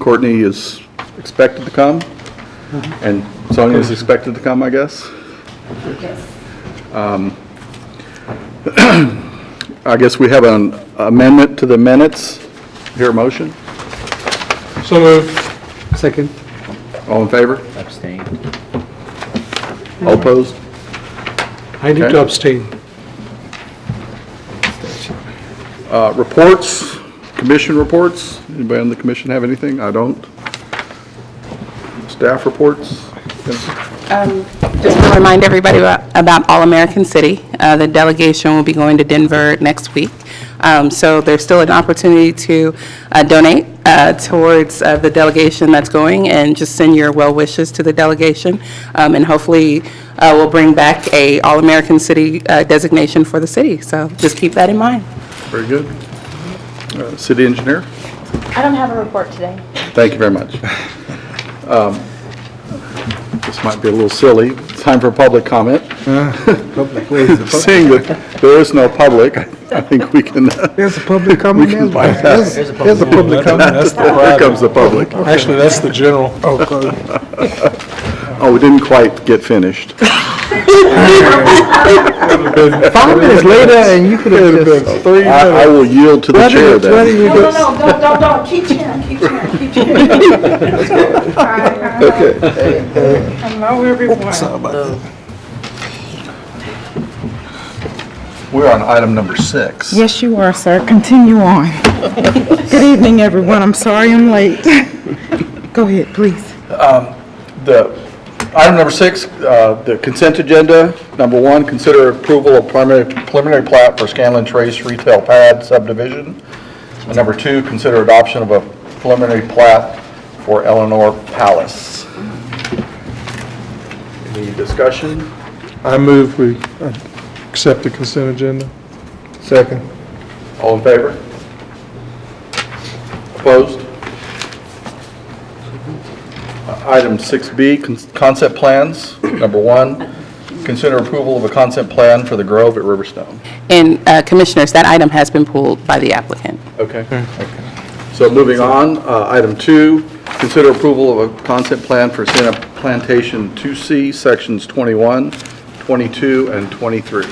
Courtney is expected to come, and Sonia is expected to come, I guess. Yes. I guess we have an amendment to the minutes. Hear a motion? So moved. Second. All in favor? Abstain. All opposed? I need Okay. to abstain. Reports, commission reports. Anybody on the commission have anything? I don't. Staff reports? Just to remind everybody about All-American City. The delegation will be going to Denver next week. So there's still an opportunity to donate towards the delegation that's going, and just send your well wishes to the delegation. And hopefully we'll bring back a All-American City designation for the city. So just keep that in mind. Very good. City engineer? I don't have a report today. Thank you very much. This might be a little silly. Time for public comment. Seeing that there is no public, I think we can, There's a public comment. bypass. There's a public comment. Here comes the public. Actually, that's the general. Oh, we didn't quite get finished. 5 minutes later, and you could have just 3 minutes. I will yield to the chair then. Don't. Keep cheering. Hello, everyone. We're on item number 6. Yes, you are, sir. Continue on. Good evening, everyone. I'm sorry I'm late. Go ahead, please. Item number 6, the consent agenda. Number 1, consider approval of preliminary plat for Scanlon Trace Retail Pad subdivision. And number 2, consider adoption of a preliminary plat for Eleanor Palace. Any discussion? I move we accept the consent agenda. Second. All in favor? Opposed? Item 6B, concept plans. Number 1, consider approval of a concept plan for the Grove at Riverstone. And Commissioners, that item has been pulled by the applicant. Okay. So moving on, item 2, consider approval of a concept plan for Santa Plantation 2C, sections 21, 22, and 23.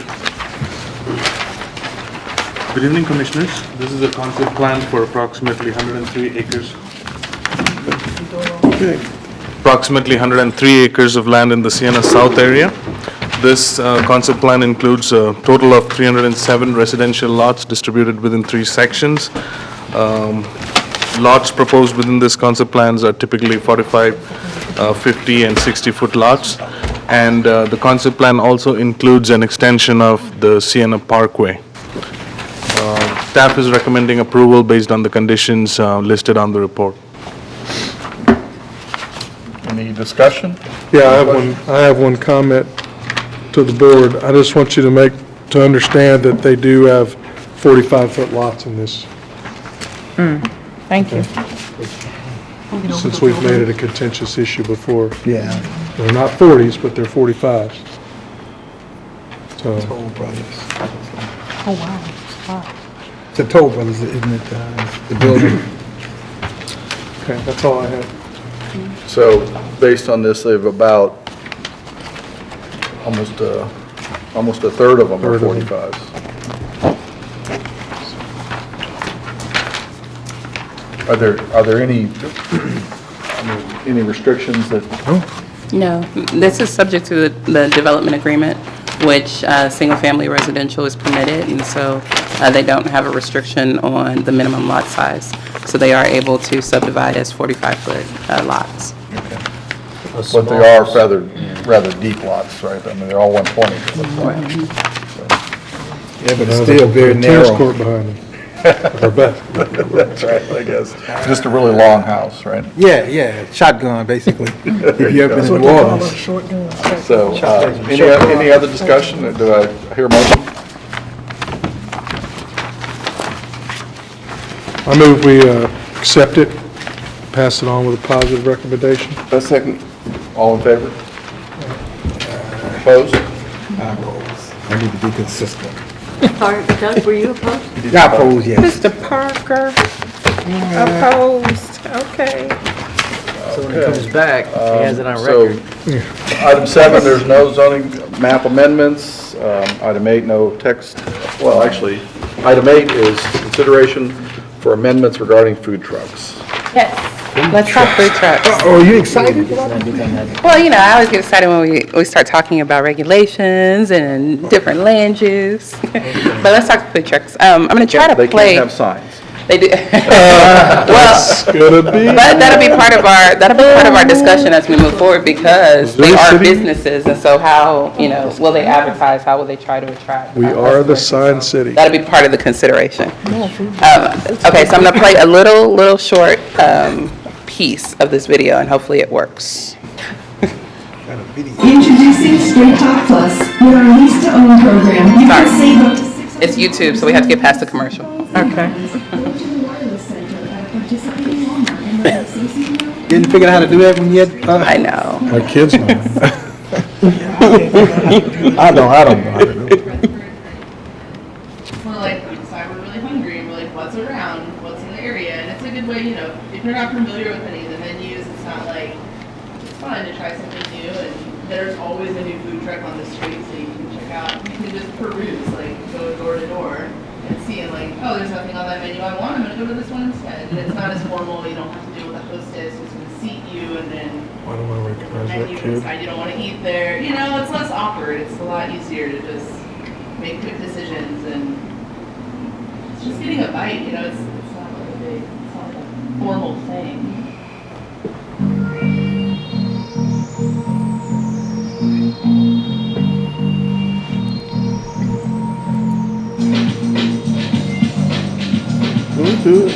Good evening, Commissioners. This is a concept plan for approximately 103 acres. Approximately 103 acres of land in the Siena South area. This concept plan includes a total of 307 residential lots distributed within 3 sections. Lots proposed within this concept plans are typically 45, 50, and 60-foot lots. And the concept plan also includes an extension of the Siena Parkway. Staff is recommending approval based on the conditions listed on the report. Any discussion? Yeah, I have one comment to the board. I just want you to understand that they do have 45-foot lots in this, Thank you. since we've made it a contentious issue before. Yeah. They're not 40s, but they're 45s. So, Toll Brothers. Oh, wow. Wow. It's a Toll Brothers, isn't it, the building? okay, that's all I have. So based on this, they've about almost a third of them are Third of them. 45s. Are there any restrictions that, No, this is subject to the development agreement, which single-family residential is permitted, and so they don't have a restriction on the minimum lot size. So they are able to subdivide as 45-foot lots. but they are rather deep lots, right? I mean, they're all 120, it looks like. Yeah, but it's still very Tennis narrow. court behind them. Or back. That's right, I guess. Just a really long house, right? Yeah, shotgun, basically, if you ever been in New Orleans. So, any other discussion? Do I hear a motion? I move we accept it, pass it on with a positive recommendation. A second. All in favor? Opposed? I oppose. I need to be consistent. Doug, were you opposed? Yeah, I oppose, yes. Mr. Parker, opposed. Okay. So when it comes back, he has it on So, record. item 7, there's no zoning map amendments. Item 8, no text. Well, actually, item 8 is consideration for amendments regarding food trucks. Yes. Let's talk food trucks. Oh, are you excited? Well, you know, I always get excited when we start talking about regulations and different land use. But let's talk food trucks. I'm going to try to They play. can't have signs. They do. Well, Gonna be. but that'll be part of our discussion as we move forward because they are businesses, and so how, you know, will they advertise? How will they try to attract? We are the sign city. That'll be part of the consideration. Okay, so I'm gonna play a little short piece of this video, and hopefully it works. Introducing Straight Talk Plus, with our lease-to-own program. You can Sorry. save up to It's YouTube, so we have to get past the commercial. Okay. Didn't figure out how to do that when you had, I know. My kids know. I don't know how to do it. We're like, we decide we're really hungry, and we're like, what's around, what's in the area, and it's a good way, you know, if you're not familiar with any of the menus, it's not like, it's fun to try something new, and there's always a new food truck on the street, so you can check out, you can just peruse, like, go door to door, and see, and like, oh, there's nothing on that menu I want, I'm gonna go to this one instead, and it's not as formal, you don't have to deal with the hostess who's gonna seat you, and then Why don't I recognize and that you kid? decide you don't want to eat there. You know, it's less awkward. It's a lot easier to just make quick decisions, and it's just getting a bite. You know, it's not like a big, it's not like a formal thing. We'll do it.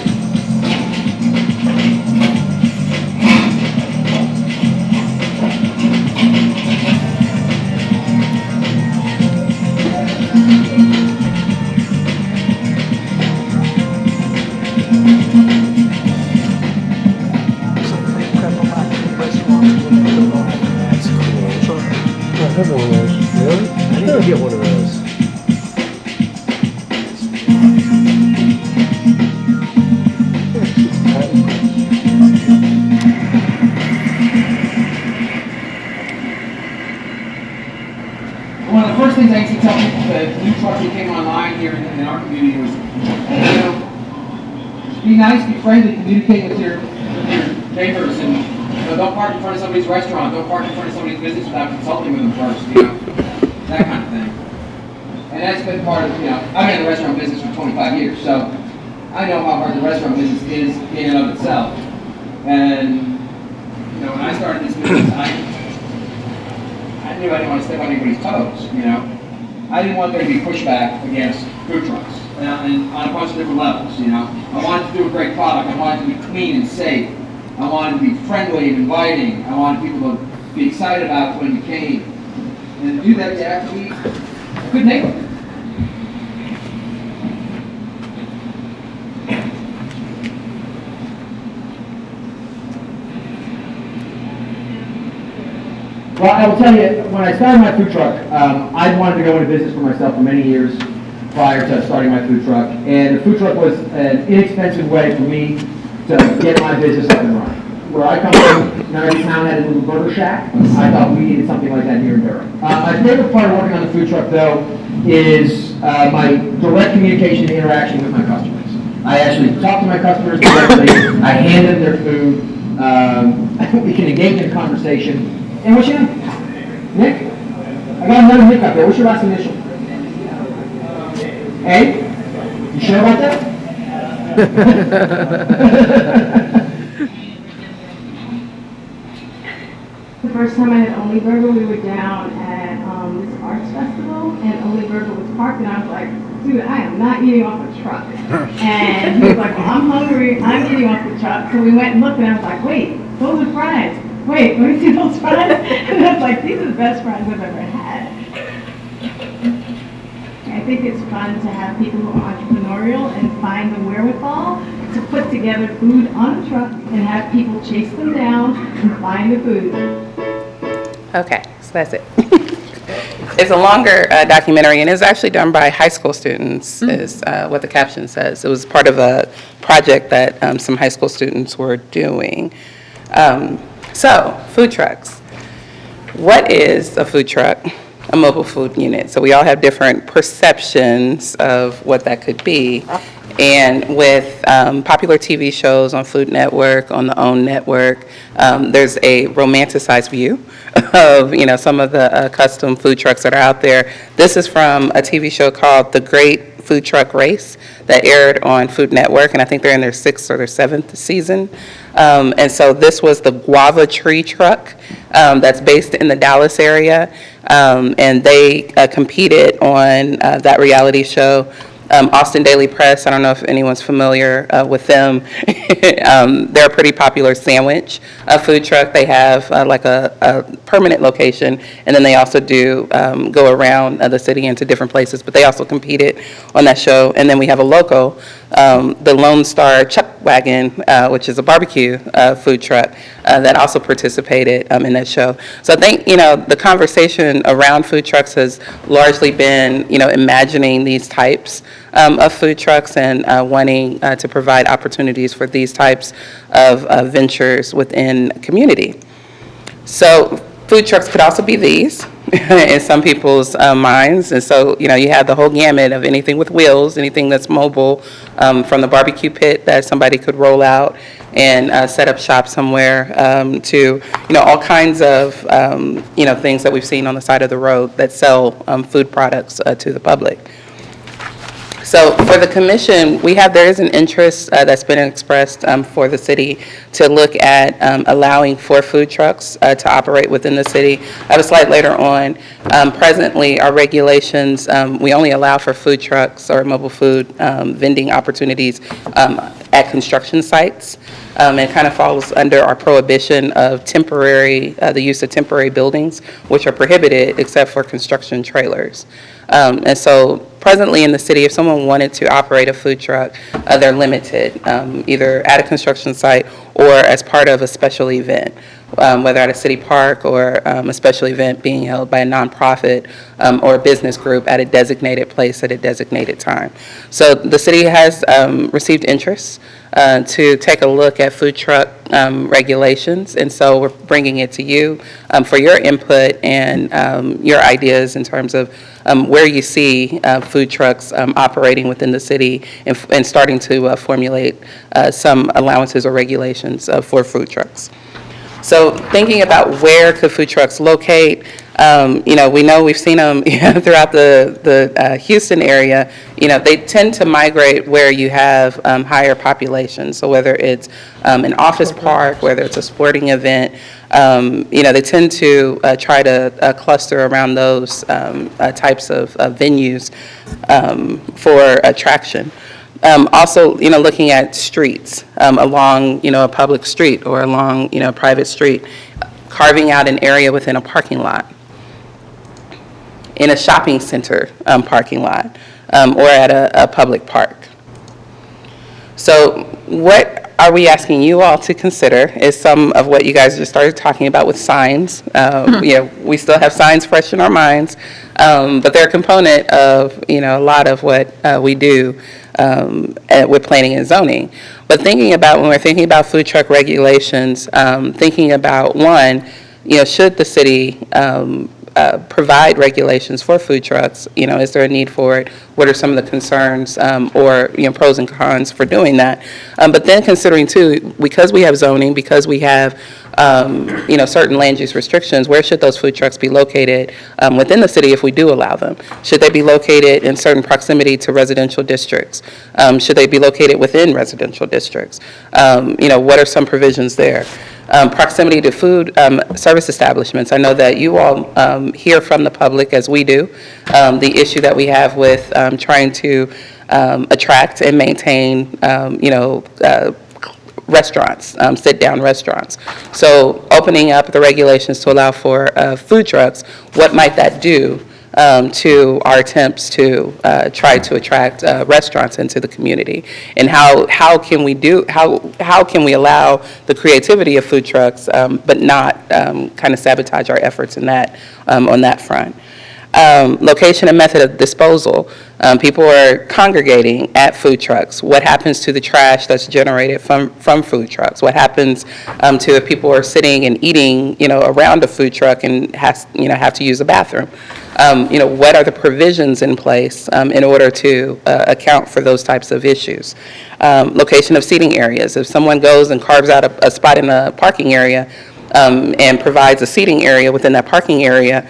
I have one of those. Really? I need to get one of those. One of the first things I used to tell people that new trucks that came online here in our community was, you know, be nice, be friendly, communicate with your neighbors, and you know, don't park in front of somebody's restaurant, don't park in front of somebody's business without consulting with them first, you know, that kind of thing. And that's been part of, you know, I've been in the restaurant business for 25 years, so I know how hard the restaurant business is in and of itself. And, you know, when I started this business, I knew I didn't want to step on anybody's toes, you know. I didn't want there to be pushback against food trucks, and on a bunch of different levels, you know. I wanted to do a great product, I wanted to be clean and safe, I wanted to be friendly and inviting, I wanted people to be excited about when you came. And to do that, you have to be a good neighbor. Well, I will tell you, when I started my food truck, I wanted to go into business for myself for many years prior to starting my food truck. And the food truck was an inexpensive way for me to get my business up and running. Where I come from, not every town had a little burger shack. I thought we needed something like that here in Durham. My favorite part of working on the food truck, though, is my direct communication and interaction with my customers. I actually talk to my customers directly. I hand them their food. We can engage in conversation. And what's your name? Nick? I got another Nick up there. What's your last initial? A? You sure about that? The first time I had Only Burger, we were down at this arts festival, and Only Burger was parked, and I was like, dude, I am not eating off the truck. And he was like, well, I'm hungry, I'm eating off the truck. So we went and looked, and I was like, wait, those are fries. Wait, let me see those fries. And I was like, these are the best fries I've ever had. I think it's fun to have people who are entrepreneurial and find the wherewithal to put together food on a truck and have people chase them down and find the food. Okay, so that's it. It's a longer documentary, and it's actually done by high school students, is what the caption says. It was part of a project that some high school students were doing. So, food trucks. What is a food truck? A mobile food unit. So we all have different perceptions of what that could be. And with popular TV shows on Food Network, on the OWN network, there's a romanticized view of, you know, some of the custom food trucks that are out there. This is from a TV show called The Great Food Truck Race that aired on Food Network, and I think they're in their 6th or their 7th season. And so this was the Guava Tree Truck that's based in the Dallas area, and they competed on that reality show. Austin Daily Press, I don't know if anyone's familiar with them. They're a pretty popular sandwich food truck. They have like a permanent location, and then they also do go around the city into different places, but they also competed on that show. And then we have a local, the Lone Star Chuck Wagon, which is a barbecue food truck that also participated in that show. So I think, you know, the conversation around food trucks has largely been, you know, imagining these types of food trucks and wanting to provide opportunities for these types of ventures within a community. So food trucks could also be these in some people's minds. And so, you know, you have the whole gamut of anything with wheels, anything that's mobile, from the barbecue pit that somebody could roll out and set up shop somewhere, to, you know, all kinds of, you know, things that we've seen on the side of the road that sell food products to the public. So for the commission, there is an interest that's been expressed for the city to look at allowing for food trucks to operate within the city. I have a slide later on. Presently, our regulations, we only allow for food trucks or mobile food vending opportunities at construction sites. It kind of falls under our prohibition of the use of temporary buildings, which are prohibited except for construction trailers. And so presently in the city, if someone wanted to operate a food truck, they're limited, either at a construction site or as part of a special event, whether at a city park or a special event being held by a nonprofit or a business group at a designated place at a designated time. So the city has received interest to take a look at food truck regulations, and so we're bringing it to you for your input and your ideas in terms of where you see food trucks operating within the city and starting to formulate some allowances or regulations for food trucks. So thinking about where could food trucks locate, you know, we've seen them throughout the Houston area. You know, they tend to migrate where you have higher populations. So whether it's an office park, whether it's a sporting event, you know, they tend to try to cluster around those types of venues for attraction. Also, you know, looking at streets along, you know, a public street or along, you know, a private street, carving out an area within a parking lot, in a shopping center parking lot, or at a public park. So what are we asking you all to consider is some of what you guys just started talking about with signs. You know, we still have signs fresh in our minds, but they're a component of, you know, a lot of what we do with planning and zoning. But when we're thinking about food truck regulations, thinking about one, you know, should the city provide regulations for food trucks? You know, is there a need for it? What are some of the concerns or, you know, pros and cons for doing that? But then considering too, because we have zoning, because we have you know, certain land use restrictions, where should those food trucks be located within the city if we do allow them? Should they be located in certain proximity to residential districts? Should they be located within residential districts? You know, what are some provisions there? Proximity to food service establishments. I know that you all hear from the public, as we do, the issue that we have with trying to attract and maintain, you know, restaurants, sit-down restaurants. So opening up the regulations to allow for food trucks, what might that do to our attempts to try to attract restaurants into the community? And how can we allow the creativity of food trucks, but not kind of sabotage our efforts in that on that front? Location and method of disposal. People are congregating at food trucks. What happens to the trash that's generated from food trucks? What happens to if people are sitting and eating, around a food truck and have to use a bathroom? What are the provisions in place in order to account for those types of issues? Location of seating areas. If someone goes and carves out a spot in the parking area and provides a seating area within that parking area,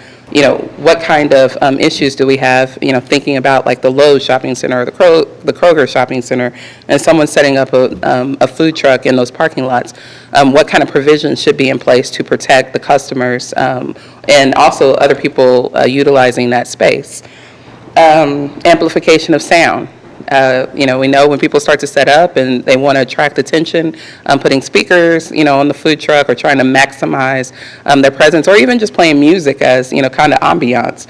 what kind of issues do we have, thinking about like the Lowe's shopping center or the Kroger shopping center, and someone setting up a food truck in those parking lots, what kind of provisions should be in place to protect the customers and also other people utilizing that space? Amplification of sound. We know when people start to set up and they want to attract attention, putting speakers, on the food truck or trying to maximize their presence, or even just playing music as, kind of ambiance,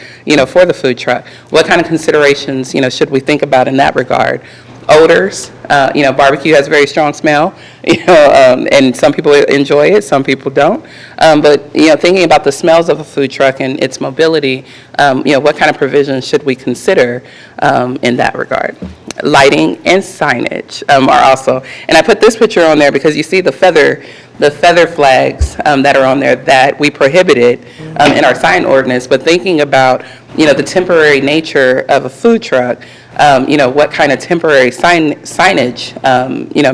for the food truck. What kind of considerations, should we think about in that regard? Odors, barbecue has a very strong smell, and some people enjoy it, some people don't. But, thinking about the smells of a food truck and its mobility, what kind of provisions should we consider in that regard? Lighting and signage are also, and I put this picture on there because you see the feather flags that are on there that we prohibited in our sign ordinance, but thinking about, the temporary nature of a food truck, what kind of temporary signage,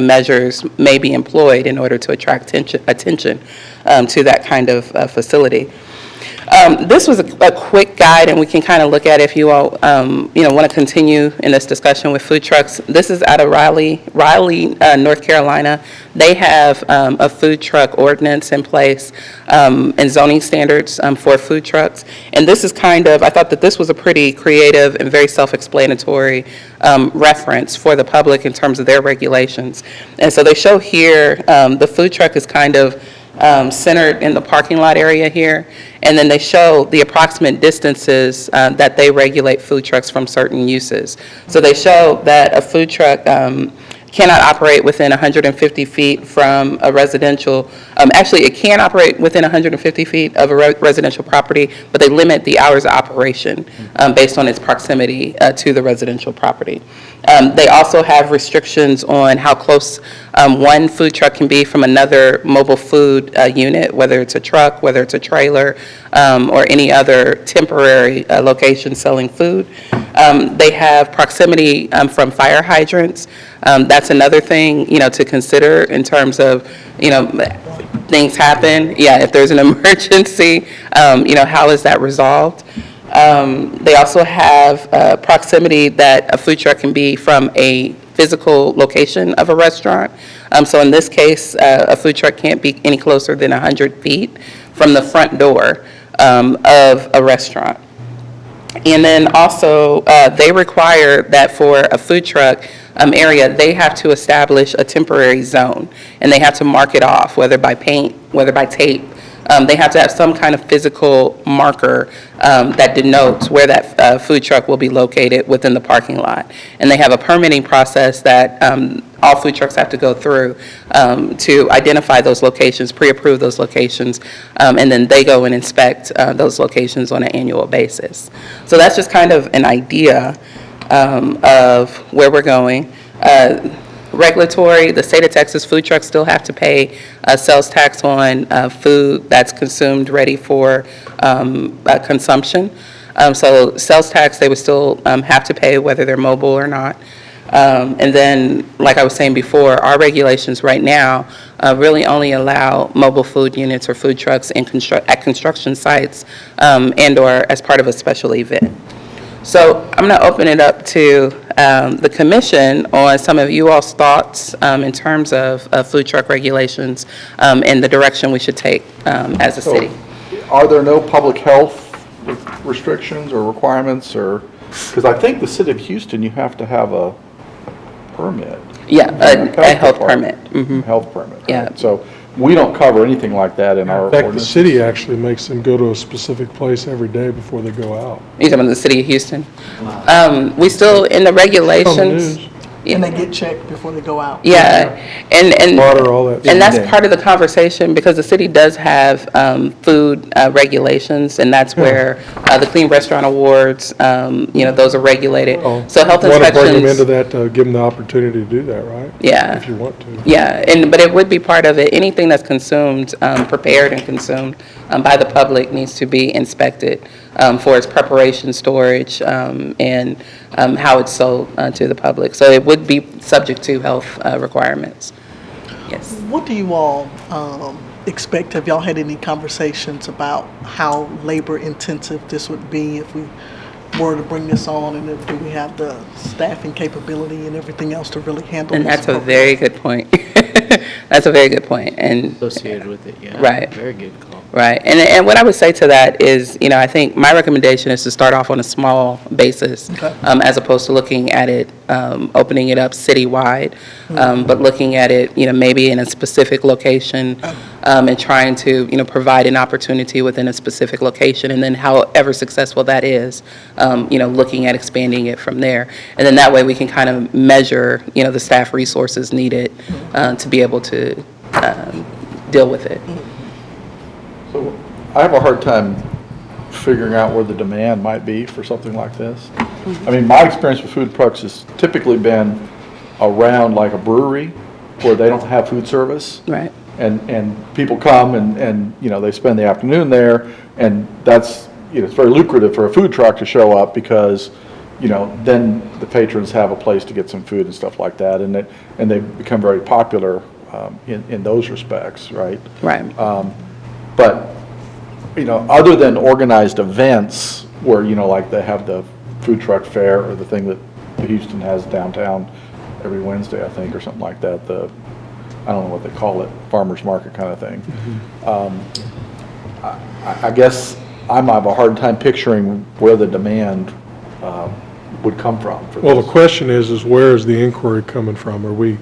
measures may be employed in order to attract attention to that kind of facility. This was a quick guide, and we can kind of look at if you all, want to continue in this discussion with food trucks. This is out of Raleigh, North Carolina. They have a food truck ordinance in place and zoning standards for food trucks. And this is I thought that this was a pretty creative and very self-explanatory reference for the public in terms of their regulations. And so they show here the food truck is centered in the parking lot area here, and then they show the approximate distances that they regulate food trucks from certain uses. So they show that a food truck cannot operate within 150 feet from a residential, actually it can operate within 150 feet of a residential property, but they limit the hours of operation based on its proximity to the residential property. They also have restrictions on how close one food truck can be from another mobile food unit, whether it's a truck, whether it's a trailer, or any other temporary location selling food. They have proximity from fire hydrants. That's another thing, to consider in terms of, things happen. Yeah, if there's an emergency, how is that resolved? They also have proximity that a food truck can be from a physical location of a restaurant. So in this case, a food truck can't be any closer than 100 feet from the front door of a restaurant. And then also, they require that for a food truck area, they have to establish a temporary zone, and they have to mark it off, whether by paint, whether by tape. They have to have some kind of physical marker that denotes where that food truck will be located within the parking lot. And they have a permitting process that all food trucks have to go through to identify those locations, pre-approve those locations, and then they go and inspect those locations on an annual basis. So that's just kind of an idea of where we're going. Regulatory, the state of Texas food trucks still have to pay a sales tax on food that's consumed ready for consumption. So sales tax, they would still have to pay whether they're mobile or not. And then, like I was saying before, our regulations right now really only allow mobile food units or food trucks at construction sites and or as part of a special event. So I'm going to open it up to the commission on some of you all's thoughts in terms of food truck regulations and the direction we should take as a city. Are there no public health restrictions or requirements, or, because I think the city of Houston, you have to have a permit. Yeah, a health permit. Mm-hmm. Health permit. Right? Yeah. So we don't cover anything like that in our In fact, the ordinance. city actually makes them go to a specific place every day before they go out. You're talking about the city of Houston? We still, in the regulations, And they get checked before they go out. Yeah, and Water, all that. and that's part of the conversation, because the city does have food regulations, and that's where the Clean Restaurant Awards, those are regulated. So health Want to bring them into inspections, that to give them the opportunity to do that, right? Yeah. If you want to. yeah, but it would be part of it. Anything that's consumed, prepared and consumed by the public needs to be inspected for its preparation, storage, and how it's sold to the public. So it would be subject to health requirements. Yes. What do you all expect? Have y'all had any conversations about how labor intensive this would be if we were to bring this on, and do we have the staffing capability and everything else to really handle And this? that's a very good point. That's a very good point. And Associated with it, yeah. Right. Very good call. right. And what I would say to that is, I think my recommendation is to start off on a small basis, Okay. as opposed to looking at it, opening it up citywide, but looking at it, maybe in a specific location, and trying to, provide an opportunity within a specific location, and then however successful that is, looking at expanding it from there. And then that way we can kind of measure, the staff resources needed to be able to deal with it. So I have a hard time figuring out where the demand might be for something like this. I mean, my experience with food trucks has typically been around like a brewery where they don't have food service. Right. And people come and they spend the afternoon there, and that's, it's very lucrative for a food truck to show up because, then the patrons have a place to get some food and stuff like that, and they become very popular in those respects, right? Right. But, other than organized events where, like they have the food truck fair or the thing that Houston has downtown every Wednesday, I think, or something like that, I don't know what they call it, farmer's market kind of thing. I guess I might have a hard time picturing where the demand would come from for Well, this. the question is where is the inquiry coming from? Are we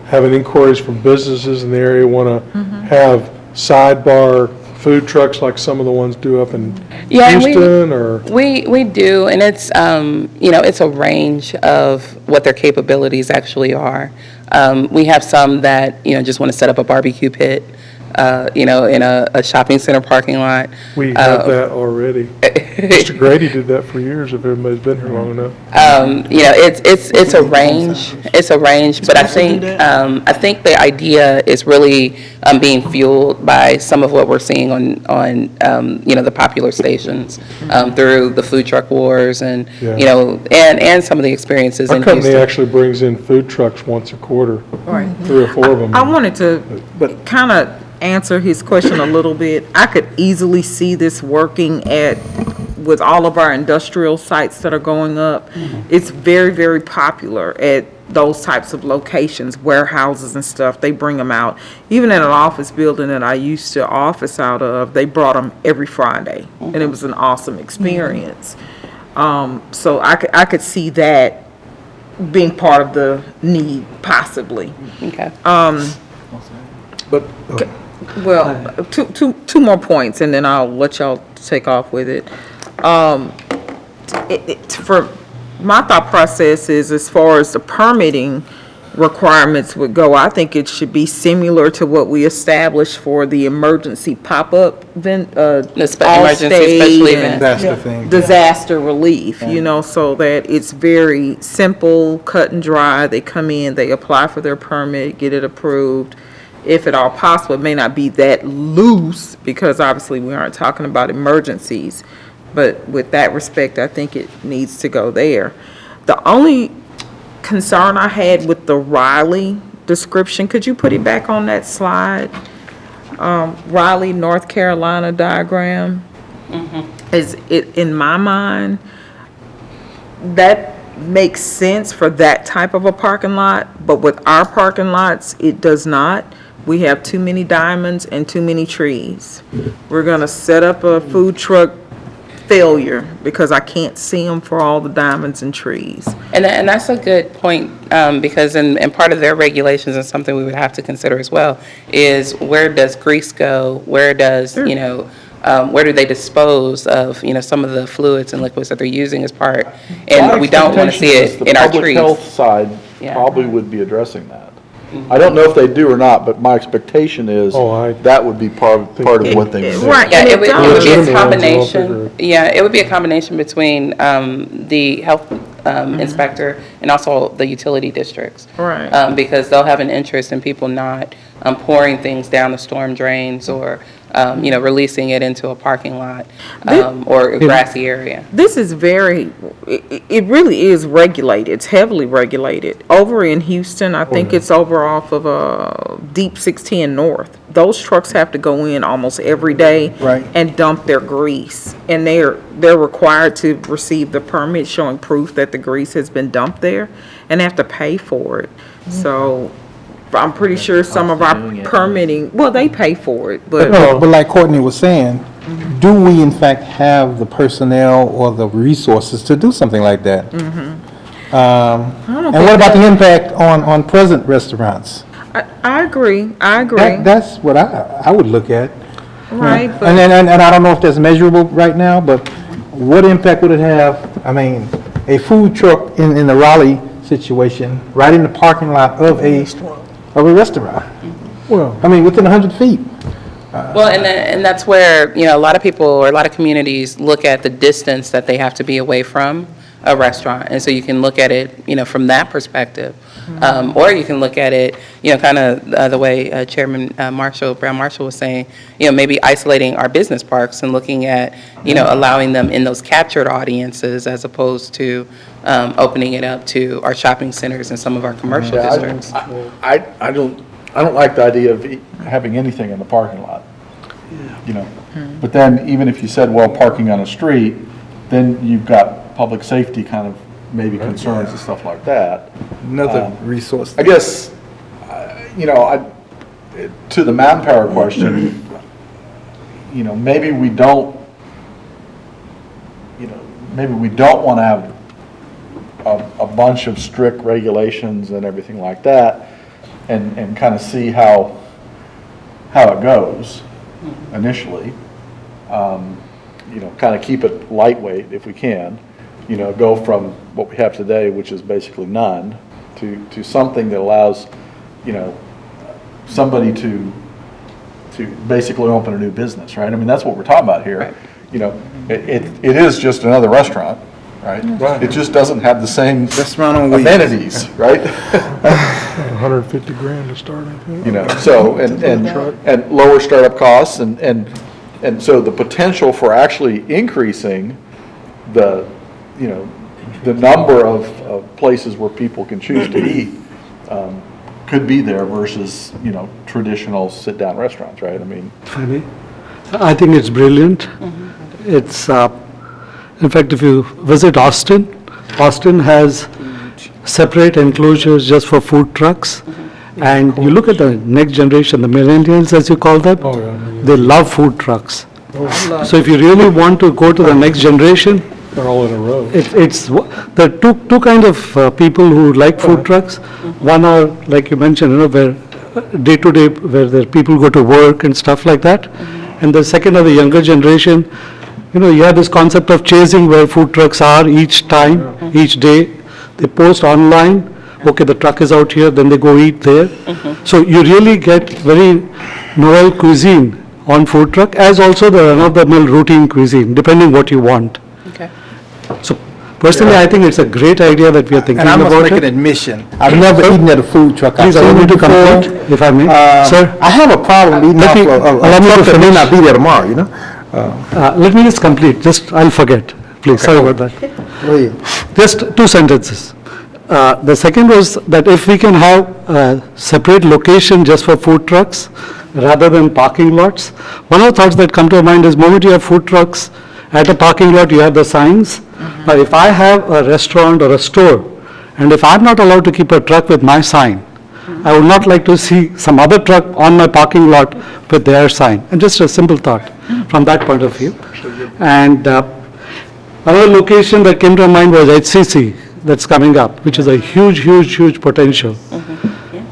having inquiries from businesses in the area want to have sidebar food trucks like some of the ones do up in Yeah, Houston, or? We do, and it's, it's a range of what their capabilities actually are. We have some that, just want to set up a barbecue pit, in a shopping center parking lot. We have that already. Mr. Grady did that for years, if everybody's been here long enough. It's a range, but I think the idea is really being fueled by some of what we're seeing on the popular stations through the food truck wars and, Yeah. and some of the experiences Our in company Houston. actually brings in food trucks once a quarter, Right. 3 or 4 of them. I wanted to kind of answer his question a little bit. I could easily see this working with all of our industrial sites that are going up. It's very, very popular at those types of locations, warehouses and stuff. They bring them out. Even in an office building that I used to office out of, they brought them every Friday, and it was an awesome experience. So I could see that being part of the need, possibly. Okay. But, Well, two more points, and then I'll let y'all take off with it. For my thought process is, as far as the permitting requirements would go, I think it should be similar to what we established for the emergency pop-up event, Emergency special event. That's the thing. disaster relief, so that it's very simple, cut and dry. They come in, they apply for their permit, get it approved. If at all possible, it may not be that loose, because obviously we aren't talking about emergencies. But with that respect, I think it needs to go there. The only concern I had with the Raleigh description, could you put it back on that slide? Raleigh, North Carolina diagram. Is it, in my mind, that makes sense for that type of a parking lot, but with our parking lots, it does not. We have too many diamonds and too many trees. We're gonna set up a food truck failure because I can't see them for all the diamonds and trees. And that's a good point, because and part of their regulations, and something we would have to consider as well, is where does grease go? Where does, where do they dispose of, some of the fluids and liquids that they're using as part? And we don't want to see it in our The public trees. health side Yeah. probably would be addressing that. I don't know if they do or not, but my expectation is that would be part of what they would do. Right. Yeah, And it would be a does. combination, it would be a combination between the health inspector and also the utility districts. Right. Because they'll have an interest in people not pouring things down the storm drains or, releasing it into a parking lot or a grassy area. This is it really is regulated. It's heavily regulated. Over in Houston, I think it's over off of Deep 610 North. Those trucks have to go in almost every day and dump their grease. And they're required to receive the permit showing proof that the grease has been dumped there and have to pay for it. So I'm pretty sure some of our permitting, well, they pay for it, but. But like Courtney was saying, do we in fact have the personnel or the resources to do something like that? And what about the impact on present restaurants? I agree. That's what I would look at. Right, but. And I don't know if that's measurable right now, but what impact would it have? I mean, a food truck in the Raleigh situation, right in the parking lot of a restaurant. Well, I mean, within 100 feet. Well, and that's where, a lot of people or a lot of communities look at the distance that they have to be away from a restaurant. And so you can look at it, from that perspective. Or you can look at it, kind of the way Chairman Brown Marshall was saying, maybe isolating our business parks and looking at, allowing them in those captured audiences as opposed to opening it up to our shopping centers and some of our commercial districts. I don't like the idea of having anything in the parking lot. But then even if you said, well, parking on a street, then you've got public safety kind of maybe concerns and stuff like that. Another resource. I guess, to the manpower question, maybe we don't want to have a bunch of strict regulations and everything like that, and kind of see how it goes initially. Kind of keep it lightweight if we can. Go from what we have today, which is basically none, to something that allows, somebody to basically open a new business, right? I mean, that's what we're talking about here. It is just another restaurant, right? It just doesn't have the same Restaurant on wheels. amenities, right? 150 grand to start, I think. So, and lower startup costs, and so the potential for actually increasing the number of places where people can choose to eat could be there versus, traditional sit-down restaurants, right? I mean. I think it's brilliant. It's, in fact, if you visit Austin has separate enclosures just for food trucks. And you look at the next generation, the millennials, as you call them, they love food trucks. So if you really want to go to the next generation, they're all in a row. There are two kind of people who like food trucks. One are, like you mentioned, where day-to-day, where the people go to work and stuff like that. And the second are the younger generation. You have this concept of chasing where food trucks are each time, each day. They post online, okay, the truck is out here, then they go eat there. So you really get very novel cuisine on food truck, as also the run-of-the-mill routine cuisine, depending what you want. Okay. So personally, I think it's a great idea that we are thinking And I about must make an it. admission. I've never eaten at a food truck. Please allow me to complete, if I may. Sir? I have a problem eating Let off me- a allow me to truck that may finish. not be there tomorrow, Let me just complete, I'll forget, please, sorry about that. Go ahead. Just two sentences. The second was that if we can have a separate location just for food trucks rather than parking lots, one of the thoughts that come to mind is moment you have food trucks at a parking lot, you have the signs. But if I have a restaurant or a store, and if I'm not allowed to keep a truck with my sign, I would not like to see some other truck on my parking lot with their sign. And just a simple thought from that point of view. And another location that came to mind was HCC that's coming up, which is a huge potential.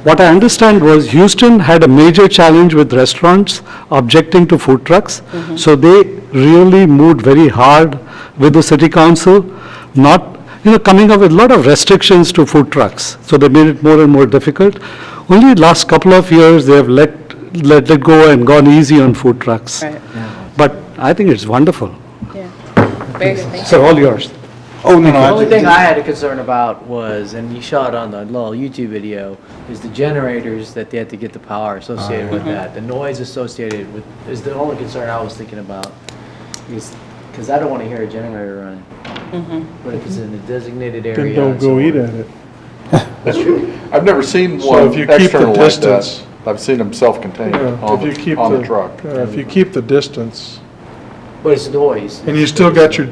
What I understand was Houston had a major challenge with restaurants objecting to food trucks. So they really moved very hard with the city council, not coming up with a lot of restrictions to food trucks. So they made it more and more difficult. Only last couple of years, they have let it go and gone easy on food trucks. Right. But I think it's wonderful. Yeah. Very good, thank you. So all yours. Oh, no, The only no, thing I had a concern about was, and you saw it on the little YouTube video, is the generators that they had to get the power associated with that. The noise associated with, is the only concern I was thinking about. Because I don't want to hear a generator running. But if it's in a designated Then area. don't and go so eat on. at it. That's true. I've never seen So one if you keep the external like that. distance- I've seen them self-contained Yeah, on if you keep the truck. If you keep the distance, But it's noise. and you still got your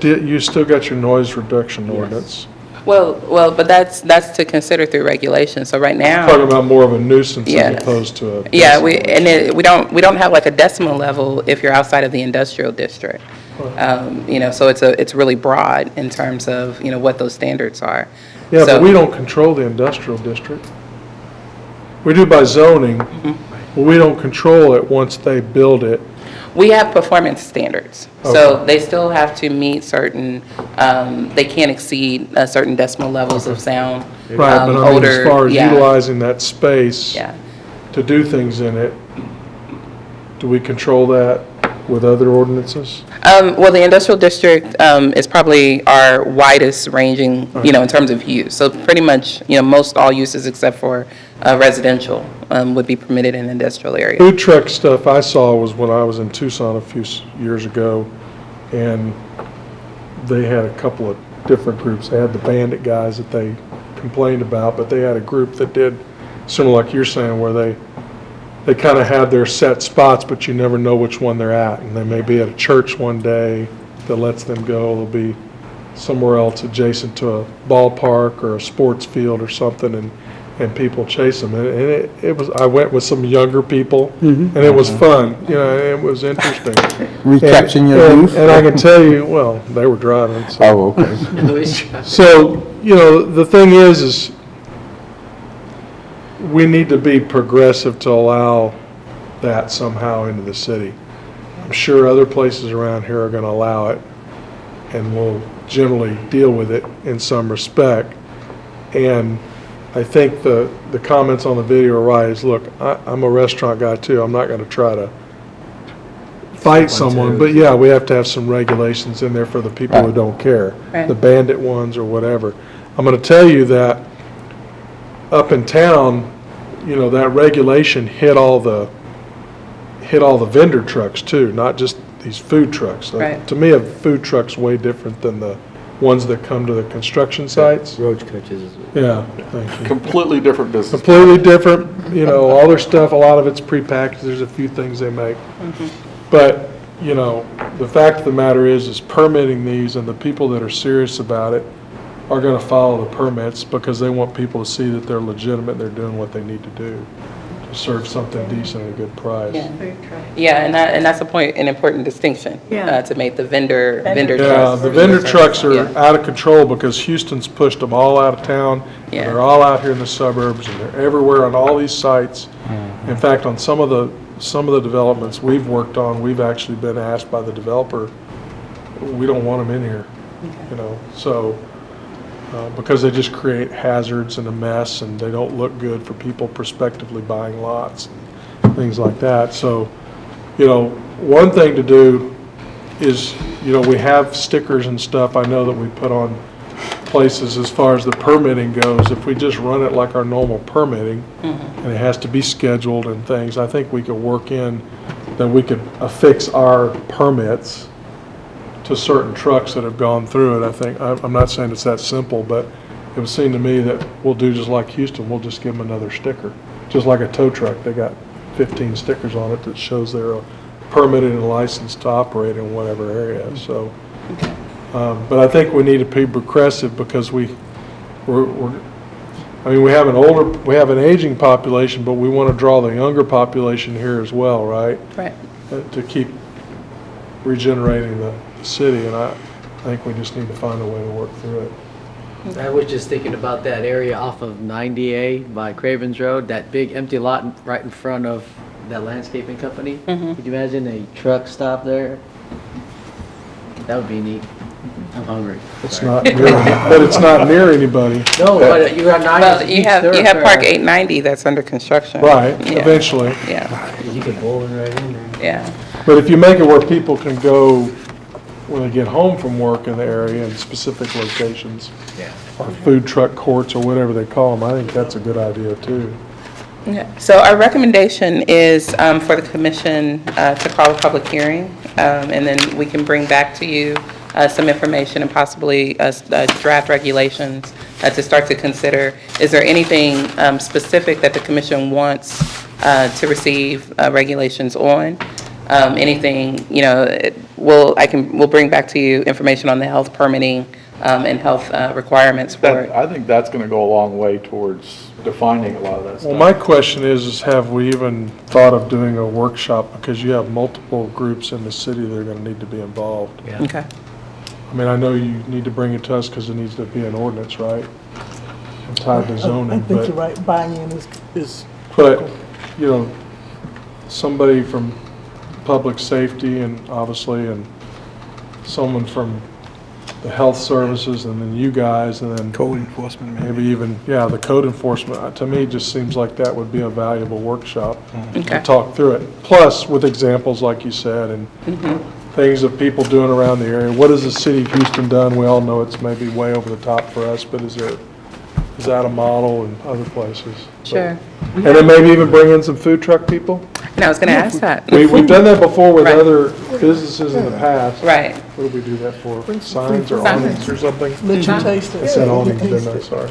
noise reduction ordinance. Well, but that's to consider through regulation. So right now. Talking about more of a nuisance Yes. as opposed to a. Yeah, we don't have like a decimal level if you're outside of the industrial district. So it's really broad in terms of, what those standards are. Yeah, So- but we don't control the industrial district. We do by zoning, but we don't control it once they build it. We have performance standards, so they still have to meet certain, they can't exceed certain decimal levels of sound, Right, but I mean, as odor, far as yeah. utilizing that space Yeah. to do things in it, do we control that with other ordinances? Well, the industrial district is probably our widest ranging, in terms of use. So pretty much, most all uses except for residential would be permitted in industrial area. Food truck stuff I saw was when I was in Tucson a few years ago, and they had a couple of different groups. They had the bandit guys that they complained about, but they had a group that did similar like you're saying, where they kind of have their set spots, but you never know which one they're at. And they may be at a church one day that lets them go. They'll be somewhere else adjacent to a ballpark or a sports field or something, and people chase them. And it was, I went with some younger people, and it was fun. It was interesting. Recapturing your And- youth? And I can tell you, well, they were driving, so. Oh, okay. So, the thing is we need to be progressive to allow that somehow into the city. I'm sure other places around here are going to allow it, and will generally deal with it in some respect. And I think the comments on the video are right, is, look, I'm a restaurant guy too, I'm not going to try to fight someone, but yeah, we have to have some regulations in there for the people who don't care, Right. the bandit ones or whatever. I'm going to tell you that up in town, that regulation hit all the vendor trucks too, not just these food trucks. Right. To me, a food truck's way different than the ones that come to the construction sites. Roach coaches. Yeah, thank you. Completely different business. Completely different, all their stuff, a lot of it's prepackaged, there's a few things they make. But, the fact of the matter is permitting these, and the people that are serious about it are gonna follow the permits because they want people to see that they're legitimate, they're doing what they need to do to serve something decent at a good price. Yeah, and that's an important distinction to make the vendor Yeah, trucks. the vendor trucks are Yeah. out of control because Houston's pushed them all out of town. and Yeah. They're all out here in the suburbs, and they're everywhere on all these sites. In fact, on some of the developments we've worked on, we've actually been asked by the developer, we don't want them in here, so, because they just create hazards and a mess, and they don't look good for people prospectively buying lots and things like that. So, one thing to do is, we have stickers and stuff, I know that we put on places as far as the permitting goes. If we just run it like our normal permitting, and it has to be scheduled and things, I think we could work in, that we could affix our permits to certain trucks that have gone through it. I think, I'm not saying it's that simple, but it would seem to me that we'll do just like Houston, we'll just give them another sticker. Just like a tow truck, they got 15 stickers on it that shows they're permitted and licensed to operate in whatever area, so. But I think we need to be progressive because we have an aging population, but we want to draw the younger population here as well, right? Right. To keep regenerating the city, and I think we just need to find a way to work through it. I was just thinking about that area off of 90A by Cravens Road, that big empty lot right in front of that landscaping company. Could you imagine a truck stop there? That would be neat. I'm hungry. It's not near, but it's not near anybody. No, but you got 90. Well, you have Park 890 that's under construction. Right, Yeah. eventually. Yeah, You can bowl it right in there. yeah. But if you make it where people can go when they get home from work in the area in specific locations, Yeah. or food truck courts or whatever they call them, I think that's a good idea too. Yeah. So our recommendation is for the commission to call a public hearing, and then we can bring back to you some information and possibly draft regulations to start to consider. Is there anything specific that the commission wants to receive regulations on? Anything, we'll bring back to you information on the health permitting and health requirements for it. I think that's going to go a long way towards defining a lot of that stuff. Well, my question is have we even thought of doing a workshop? Because you have multiple groups in the city that are going to need to be involved. Okay. I mean, I know you need to bring it to us because it needs to be an ordinance, right? And tied to I zoning, think but, you're right, buy-in is but, you know, somebody from public safety and obviously, and someone from the health services, and then you guys, and then Code enforcement, maybe even, yeah, the code enforcement. To me, it just seems like that would be a valuable workshop to Okay. talk through it. Plus, with examples like you said, and things that people doing around the area. What has the city of Houston done? We all know it's maybe way over the top for us, but is that a model in other places? Sure. And then maybe even bring in some food truck people? And I was going to ask that. We've done that before with Right. other businesses in the past. Right. What do we do that for? Signs or Signs. awnings or something? let you taste it. I said awnings, didn't I? Sorry.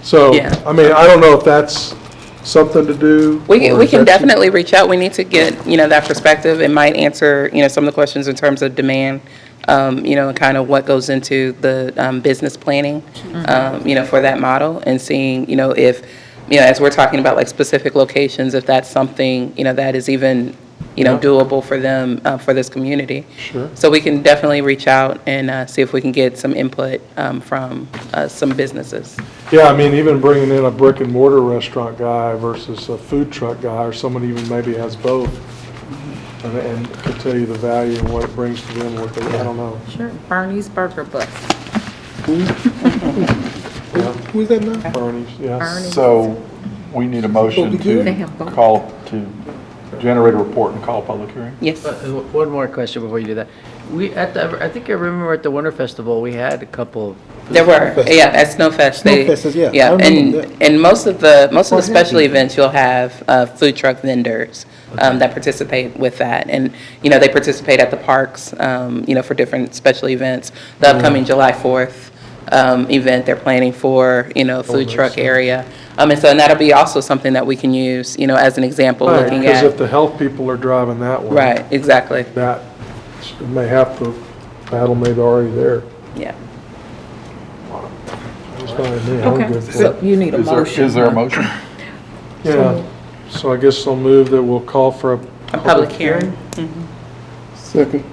So, Yeah. I mean, I don't know if that's something to do. We or we is can that- definitely reach out. We need to get, that perspective. It might answer, some of the questions in terms of demand, and kind of what goes into the business planning, for that model, and seeing, if, as we're talking about like specific locations, if that's something, that is even, doable for them, for this community. Sure. So we can definitely reach out and see if we can get some input from some businesses. Yeah, I mean, even bringing in a brick and mortar restaurant guy versus a food truck guy, or someone even maybe has both, and could tell you the value and what it brings to them, what they, I don't know. Sure, Bernie's Burger Bus. Who's that now? Bernie's, yeah. Bernie's. So we need a motion They have to both. to generate a report and call a public hearing? Yes. One more question before you do that. I think I remember at the Winter Festival, we had a couple of. There were, yeah, at Snowfest. Snowfest, yeah, I Yeah, remember and most of the special events, you'll have food truck vendors that participate with that. And, they participate at the parks, for different special events. The upcoming July 4th event they're planning for, food truck area. And that'll be also something that we can use, as an example, Right, looking because at. if the health people are driving that one. Right, exactly, That may have to, battle may be already there. yeah. That's fine with me, I'm Okay, good for so it. you need a motion. Is there a huh? motion? Yeah, so I guess I'll move that we'll call for a A public hearing. Second.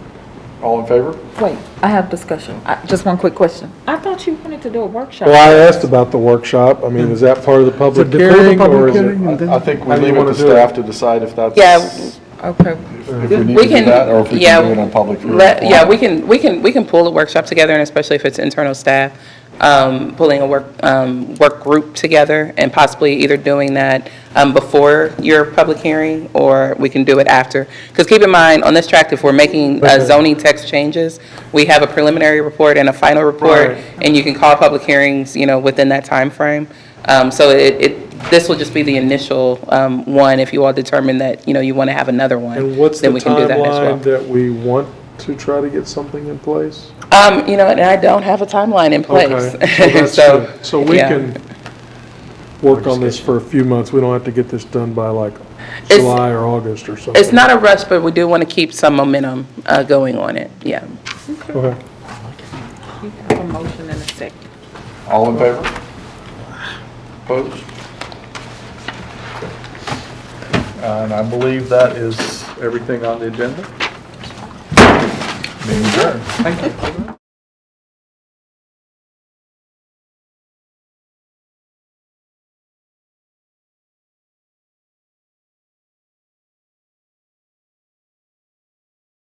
All in favor? Wait, I have discussion. Just one quick question. I thought you wanted to do a workshop. Well, I asked about the workshop. I mean, is that part of the public defer the hearing, public or is hearing it? and then- I think we How do you leave it wanna to do it? staff to decide if that's. Yeah. Okay. If we need We to do can- that, or if we yeah, can do it on public hearing. Yeah, we can pull a workshop together, and especially if it's internal staff, pulling a work group together, and possibly either doing that before your public hearing, or we can do it after. Because keep in mind, on this tract, if we're making zoning text changes, we have a preliminary report and a final report, Right. and you can call public hearings, within that timeframe. So this will just be the initial one. If you all determine that, you want to have another one, And what's the then we can do that as well. timeline that we want to try to get something in place? And I don't have a timeline in place. Okay, so that's So, good. So we yeah. can work on this for a few months. We don't have to get this done by like It's- July or August or something. It's not a rush, but we do want to keep some momentum going on it, yeah. Okay. You have a motion and a second. All in favor? Opposed? And I believe that is everything on the agenda. Meeting adjourned. Thank you.